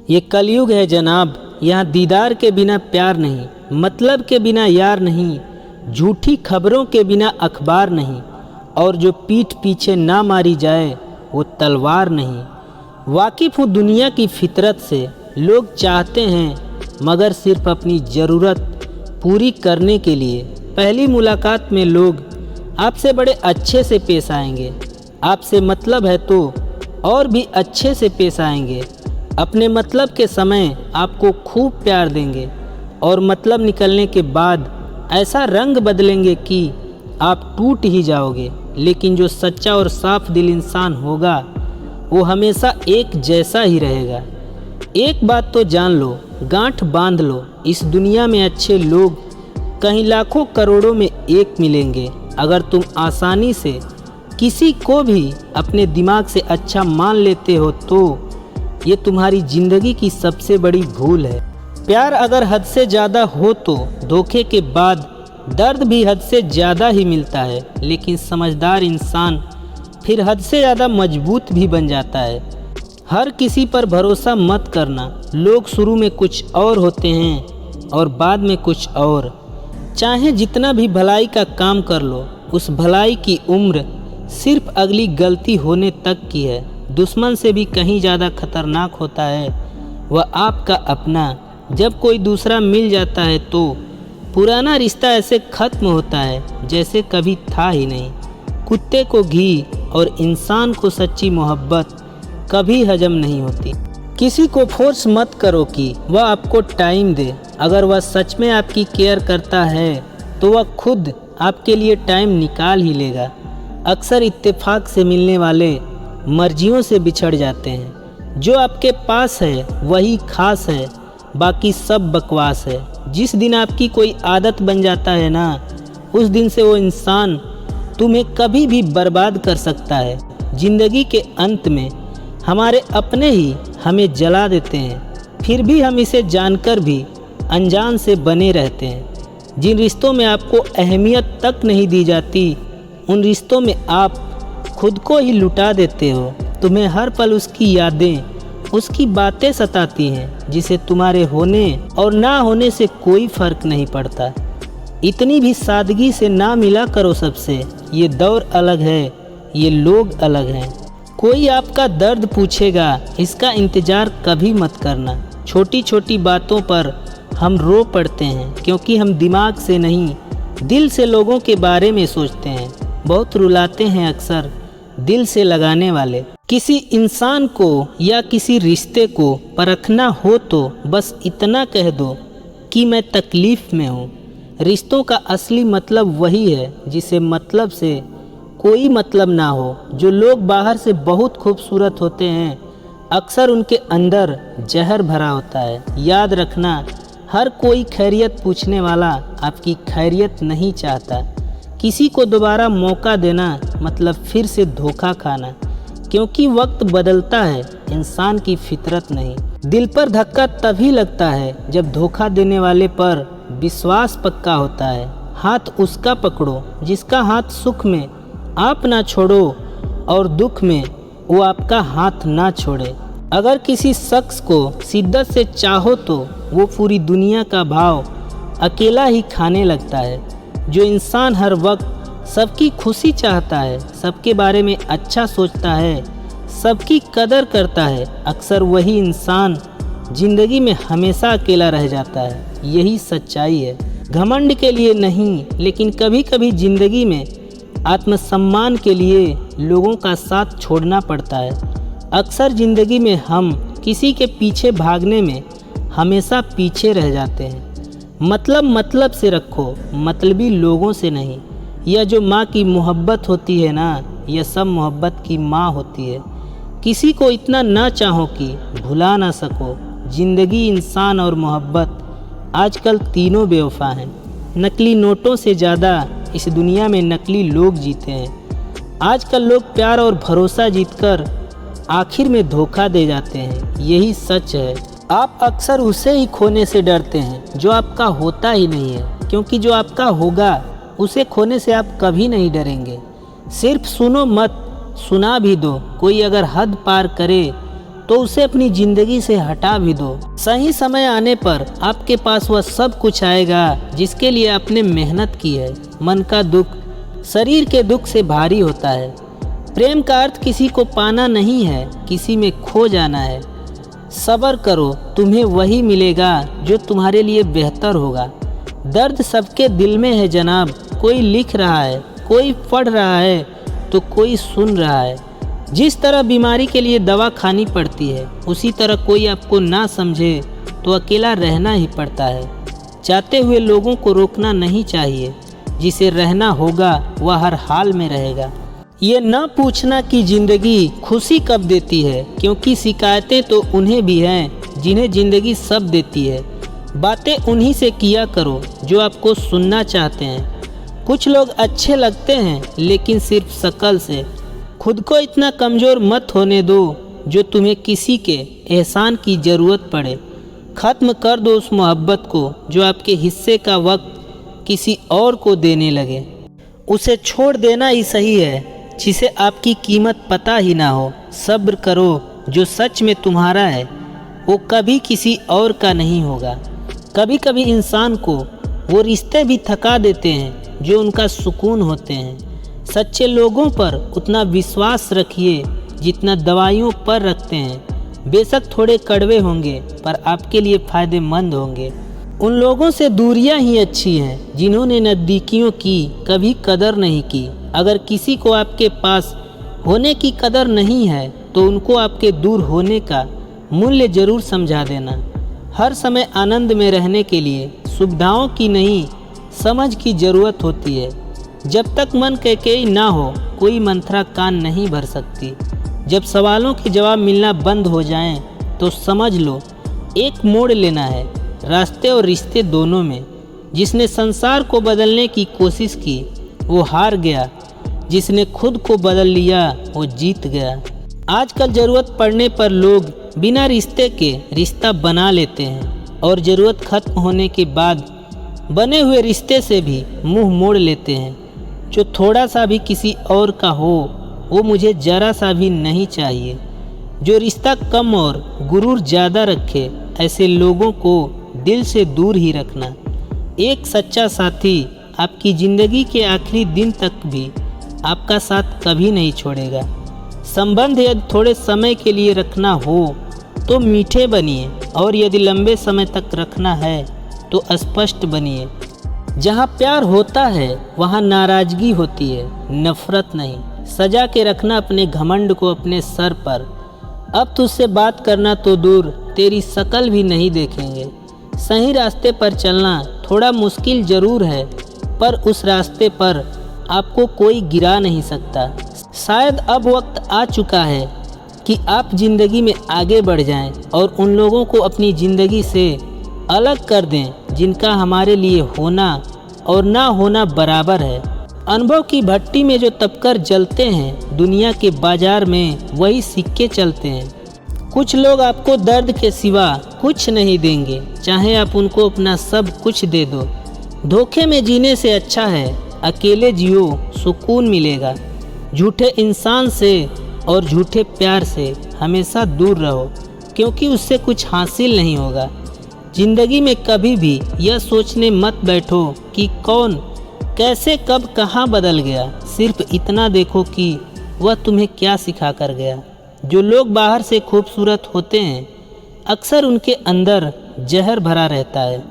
ये कलयुग है जनाब, यहाँ दीदार के बिना प्यार नहीं, मतलब के बिना यार नहीं, झूठी खबरों के बिना अखबार नहीं, और जो पीठ पीछे ना मारी जाए वो तलवार नहीं। वाकिफ़ हूँ दुनिया की फितरत से, लोग चाहते हैं मगर सिर्फ अपनी ज़रूरत पूरी करने के लिए। पहली मुलाकात में लोग आपसे बड़े अच्छे से पेश आएंगे, आपसे मतलब है तो और भी अच्छे से पेश आएंगे। अपने मतलब के समय आपको खूब प्यार देंगे और मतलब निकलने के बाद ऐसा रंग बदलेंगे कि आप टूट ही जाओगे। लेकिन जो सच्चा और साफ दिल इंसान होगा वो हमेशा एक जैसा ही रहेगा। एक बात तो जान लो, गांठ बांध लो, इस दुनिया में अच्छे लोग कहीं लाखों करोड़ों में एक मिलेंगे। अगर तुम आसानी से किसी को भी अपने दिमाग से अच्छा मान लेते हो तो ये तुम्हारी ज़िंदगी की सबसे बड़ी भूल है। प्यार अगर हद से ज़्यादा हो तो धोखे के बाद दर्द भी हद से ज़्यादा ही मिलता है। लेकिन समझदार इंसान फिर हद से ज़्यादा मजबूत भी बन जाता है। हर किसी पर भरोसा मत करना, लोग शुरू में कुछ और होते हैं और बाद में कुछ और। चाहे जितना भी भलाई का काम कर लो, उस भलाई की उम्र सिर्फ अगली गलती होने तक की है। दुश्मन से भी कहीं ज़्यादा खतरनाक होता है वह आपका अपना। जब कोई दूसरा मिल जाता है तो पुराना रिश्ता ऐसे ख़त्म होता है जैसे कभी था ही नहीं। कुत्ते को घी और इंसान को सच्ची मोहब्बत कभी हजम नहीं होती। किसी को फोर्स मत करो कि वह आपको टाइम दे। अगर वह सच में आपकी केयर करता है तो वह खुद आपके लिए टाइम निकाल ही लेगा। अक्सर इत्तेफाक से मिलने वाले मर्जियों से बिछड़ जाते हैं। जो आपके पास है वही खास है, बाकी सब बकवास है। जिस दिन आपकी कोई आदत बन जाता है ना, उस दिन से वो इंसान तुम्हें कभी भी बर्बाद कर सकता है। ज़िंदगी के अंत में हमारे अपने ही हमें जला देते हैं, फिर भी हम इसे जानकर भी अनजान से बने रहते हैं। जिन रिश्तों में आपको अहमियत तक नहीं दी जाती, उन रिश्तों में आप खुद को ही लुटा देते हो। तुम्हें हर पल उसकी यादें, उसकी बातें सताती हैं जिसे तुम्हारे होने और ना होने से कोई फ़र्क नहीं पड़ता। इतनी भी सादगी से ना मिला करो सबसे। ये दौर अलग है, ये लोग अलग हैं। कोई आपका दर्द पूछेगा, इसका इंतज़ार कभी मत करना। छोटी छोटी बातों पर हम रो पड़ते हैं क्योंकि हम दिमाग से नहीं दिल से लोगों के बारे में सोचते हैं। बहुत रुलाते हैं अक्सर दिल से लगाने वाले। किसी इंसान को या किसी रिश्ते को परखना हो तो बस इतना कह दो कि मैं तकलीफ़ में हूँ। रिश्तों का असली मतलब वही है जिसे मतलब से कोई मतलब ना हो। जो लोग बाहर से बहुत खूबसूरत होते हैं, अक्सर उनके अंदर जहर भरा होता है। याद रखना, हर कोई खैरियत पूछने वाला आपकी खैरियत नहीं चाहता। किसी को दोबारा मौका देना मतलब फिर से धोखा खाना, क्योंकि वक्त बदलता है, इंसान की फितरत नहीं। दिल पर धक्का तभी लगता है जब धोखा देने वाले पर विश्वास पक्का होता है। हाथ उसका पकड़ो जिसका हाथ सुख में आप ना छोड़ो और दुख में वो आपका हाथ ना छोड़े। अगर किसी शख्स को शिद्दत से चाहो तो वो पूरी दुनिया का भाव अकेला ही खाने लगता है। जो इंसान हर वक्त सबकी खुशी चाहता है, सबके बारे में अच्छा सोचता है, सबकी कदर करता है, अक्सर वही इंसान ज़िंदगी में हमेशा अकेला रह जाता है। यही सच्चाई है। घमंड के लिए नहीं, लेकिन कभी कभी ज़िंदगी में आत्मसम्मान के लिए लोगों का साथ छोड़ना पड़ता है। अक्सर ज़िंदगी में हम किसी के पीछे भागने में हमेशा पीछे रह जाते हैं। मतलब से रखो, मतलबी लोगों से नहीं। यह जो माँ की मोहब्बत होती है ना, यह सब मोहब्बत की माँ होती है। किसी को इतना ना चाहो कि भुला ना सको। ज़िंदगी, इंसान और मोहब्बत आजकल तीनों बेवफा हैं। नकली नोटों से ज़्यादा इस दुनिया में नकली लोग जीते हैं। आजकल लोग प्यार और भरोसा जीतकर आखिर में धोखा दे जाते हैं। यही सच है। आप अक्सर उसे ही खोने से डरते हैं जो आपका होता ही नहीं है, क्योंकि जो आपका होगा उसे खोने से आप कभी नहीं डरेंगे। सिर्फ सुनो मत, सुना भी दो। कोई अगर हद पार करे तो उसे अपनी ज़िंदगी से हटा भी दो। सही समय आने पर आपके पास वह सब कुछ आएगा जिसके लिए आपने मेहनत की है। मन का दुख शरीर के दुख से भारी होता है। प्रेम का अर्थ किसी को पाना नहीं है, किसी में खो जाना है। सब्र करो, तुम्हें वही मिलेगा जो तुम्हारे लिए बेहतर होगा। दर्द सबके दिल में है जनाब, कोई लिख रहा है, कोई पढ़ रहा है तो कोई सुन रहा है। जिस तरह बीमारी के लिए दवा खानी पड़ती है, उसी तरह कोई आपको ना समझे तो अकेला रहना ही पड़ता है। चाहते हुए लोगों को रोकना नहीं चाहिए, जिसे रहना होगा वह हर हाल में रहेगा। ये न पूछना कि ज़िंदगी खुशी कब देती है, क्योंकि शिकायतें तो उन्हें भी हैं जिन्हें ज़िंदगी सब देती है। बातें उन्हीं से किया करो जो आपको सुनना चाहते हैं। कुछ लोग अच्छे लगते हैं लेकिन सिर्फ शक्ल से। खुद को इतना कमज़ोर मत होने दो जो तुम्हें किसी के एहसान की ज़रूरत पड़े। ख़त्म कर दो उस मोहब्बत को जो आपके हिस्से का वक्त किसी और को देने लगे। उसे छोड़ देना ही सही है जिसे आपकी कीमत पता ही ना हो। सब्र करो, जो सच में तुम्हारा है वो कभी किसी और का नहीं होगा। कभी कभी इंसान को वो रिश्ते भी थका देते हैं जो उनका सुकून होते हैं। सच्चे लोगों पर उतना विश्वास रखिए जितना दवाइयों पर रखते हैं। बेशक थोड़े कड़वे होंगे पर आपके लिए फ़ायदेमंद होंगे। उन लोगों से दूरियां ही अच्छी हैं जिन्होंने नज़दीकियों की कभी कदर नहीं की। अगर किसी को आपके पास होने की कदर नहीं है तो उनको आपके दूर होने का मूल्य ज़रूर समझा देना। हर समय आनंद में रहने के लिए सुविधाओं की नहीं, समझ की ज़रूरत होती है। जब तक मन कैकेयी ना हो कोई मंत्रा कान नहीं भर सकती। जब सवालों के जवाब मिलना बंद हो जाएं तो समझ लो एक मोड़ लेना है, रास्ते और रिश्ते दोनों में। जिसने संसार को बदलने की कोशिश की वो हार गया, जिसने खुद को बदल लिया वो जीत गया। आजकल ज़रूरत पड़ने पर लोग बिना रिश्ते के रिश्ता बना लेते हैं और ज़रूरत खत्म होने के बाद बने हुए रिश्ते से भी मुंह मोड़ लेते हैं। जो थोड़ा सा भी किसी और का हो वो मुझे ज़रा सा भी नहीं चाहिए। जो रिश्ता कम और गुरूर ज़्यादा रखे ऐसे लोगों को दिल से दूर ही रखना। एक सच्चा साथी आपकी ज़िंदगी के आखिरी दिन तक भी आपका साथ कभी नहीं छोड़ेगा। संबंध यदि थोड़े समय के लिए रखना हो तो मीठे बनिए, और यदि लंबे समय तक रखना है तो स्पष्ट बनिए। जहाँ प्यार होता है वहाँ नाराज़गी होती है, नफ़रत नहीं। सजा के रखना अपने घमंड को अपने सर पर। अब तुझसे बात करना तो दूर, तेरी शक्ल भी नहीं देखेंगे। सही रास्ते पर चलना थोड़ा मुश्किल ज़रूर है, पर उस रास्ते पर आपको कोई गिरा नहीं सकता। शायद अब वक्त आ चुका है कि आप ज़िंदगी में आगे बढ़ जाएं और उन लोगों को अपनी ज़िंदगी से अलग कर दें जिनका हमारे लिए होना और ना होना बराबर है। अनुभव की भट्टी में जो तपकर जलते हैं, दुनिया के बाजार में वही सिक्के चलते हैं। कुछ लोग आपको दर्द के सिवा कुछ नहीं देंगे, चाहे आप उनको अपना सब कुछ दे दो। धोखे में जीने से अच्छा है अकेले जियो, सुकून मिलेगा। झूठे इंसान से और झूठे प्यार से हमेशा दूर रहो, क्योंकि उससे कुछ हासिल नहीं होगा। ज़िंदगी में कभी भी यह सोचने मत बैठो कि कौन कैसे कब कहाँ बदल गया। सिर्फ इतना देखो कि वह तुम्हें क्या सिखा कर गया। जो लोग बाहर से खूबसूरत होते हैं अक्सर उनके अंदर जहर भरा रहता है।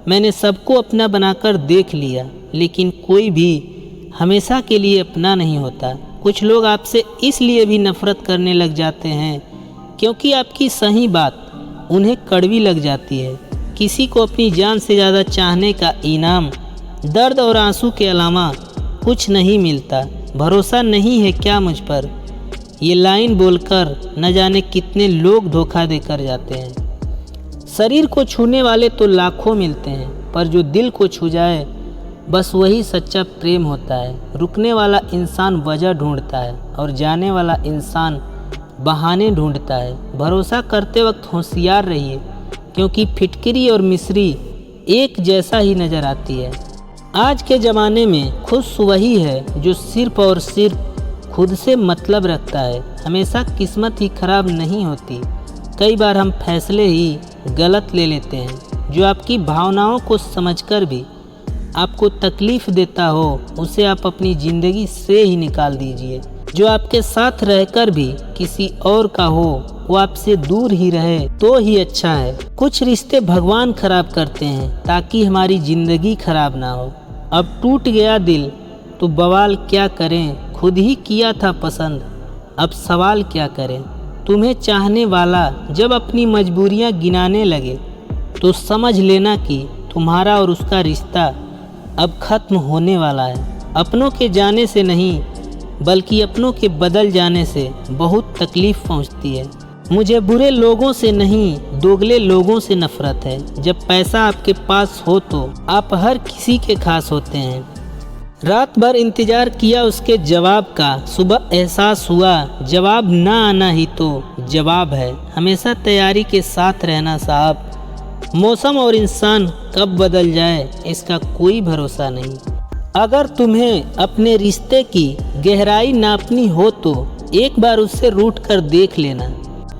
मैंने सबको अपना बनाकर देख लिया, लेकिन कोई भी हमेशा के लिए अपना नहीं होता। कुछ लोग आपसे इसलिए भी नफ़रत करने लग जाते हैं क्योंकि आपकी सही बात उन्हें कड़वी लग जाती है। किसी को अपनी जान से ज़्यादा चाहने का इनाम दर्द और आंसू के अलावा कुछ नहीं मिलता। भरोसा नहीं है क्या मुझ पर, ये लाइन बोलकर न जाने कितने लोग धोखा देकर जाते हैं। शरीर को छूने वाले तो लाखों मिलते हैं, पर जो दिल को छू जाए बस वही सच्चा प्रेम होता है। रुकने वाला इंसान वजह ढूंढता है और जाने वाला इंसान बहाने ढूंढता है। भरोसा करते वक्त होशियार रहिए, क्योंकि फिटकरी और मिस्री एक जैसा ही नज़र आती है। आज के ज़माने में खुश वही है जो सिर्फ और सिर्फ खुद से मतलब रखता है। हमेशा किस्मत ही खराब नहीं होती, कई बार हम फैसले ही गलत ले लेते हैं। जो आपकी भावनाओं को समझकर भी आपको तकलीफ़ देता हो उसे आप अपनी ज़िंदगी से ही निकाल दीजिए। जो आपके साथ रहकर भी किसी और का हो वो आपसे दूर ही रहे तो ही अच्छा है। कुछ रिश्ते भगवान खराब करते हैं ताकि हमारी ज़िंदगी खराब ना हो। अब टूट गया दिल तो बवाल क्या करें, खुद ही किया था पसंद, अब सवाल क्या करें। तुम्हें चाहने वाला जब अपनी मजबूरियां गिनाने लगे तो समझ लेना कि तुम्हारा और उसका रिश्ता अब ख़त्म होने वाला है। अपनों के जाने से नहीं बल्कि अपनों के बदल जाने से बहुत तकलीफ़ पहुंचती है। मुझे बुरे लोगों से नहीं दोगले लोगों से नफ़रत है। जब पैसा आपके पास हो तो आप हर किसी के खास होते हैं। रात भर इंतज़ार किया उसके जवाब का, सुबह एहसास हुआ जवाब ना आना ही तो जवाब है। हमेशा तैयारी के साथ रहना साहब, मौसम और इंसान कब बदल जाए इसका कोई भरोसा नहीं। अगर तुम्हें अपने रिश्ते की गहराई नापनी हो तो एक बार उससे रूठ कर देख लेना।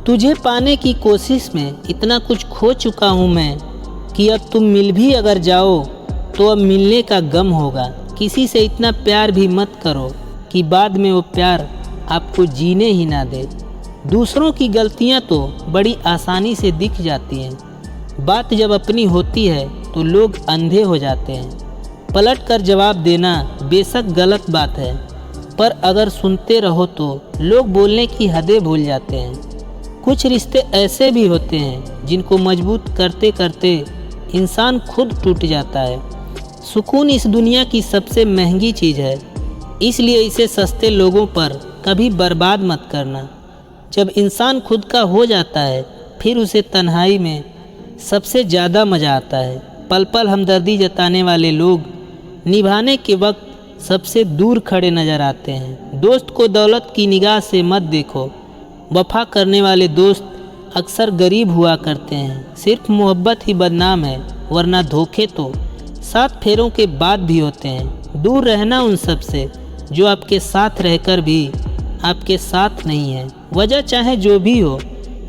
तुझे पाने की कोशिश में इतना कुछ खो चुका हूँ मैं कि अब तुम मिल भी अगर जाओ तो अब मिलने का गम होगा। किसी से इतना प्यार भी मत करो कि बाद में वो प्यार आपको जीने ही ना दे। दूसरों की गलतियाँ तो बड़ी आसानी से दिख जाती हैं, बात जब अपनी होती है तो लोग अंधे हो जाते हैं। पलट कर जवाब देना बेशक गलत बात है, पर अगर सुनते रहो तो लोग बोलने की हदें भूल जाते हैं। कुछ रिश्ते ऐसे भी होते हैं जिनको मजबूत करते करते इंसान खुद टूट जाता है। सुकून इस दुनिया की सबसे महंगी चीज़ है, इसलिए इसे सस्ते लोगों पर कभी बर्बाद मत करना। जब इंसान खुद का हो जाता है फिर उसे तन्हाई में सबसे ज़्यादा मज़ा आता है। पल पल हमदर्दी जताने वाले लोग निभाने के वक्त सबसे दूर खड़े नज़र आते हैं। दोस्त को दौलत की निगाह से मत देखो, वफा करने वाले दोस्त अक्सर गरीब हुआ करते हैं। सिर्फ मोहब्बत ही बदनाम है, वरना धोखे तो 7 फेरों के बाद भी होते हैं। दूर रहना उन सब से जो आपके साथ रहकर भी आपके साथ नहीं है। वजह चाहे जो भी हो,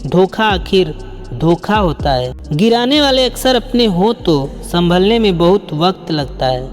धोखा आखिर धोखा होता है। गिराने वाले अक्सर अपने हो तो संभलने में बहुत वक्त लगता है।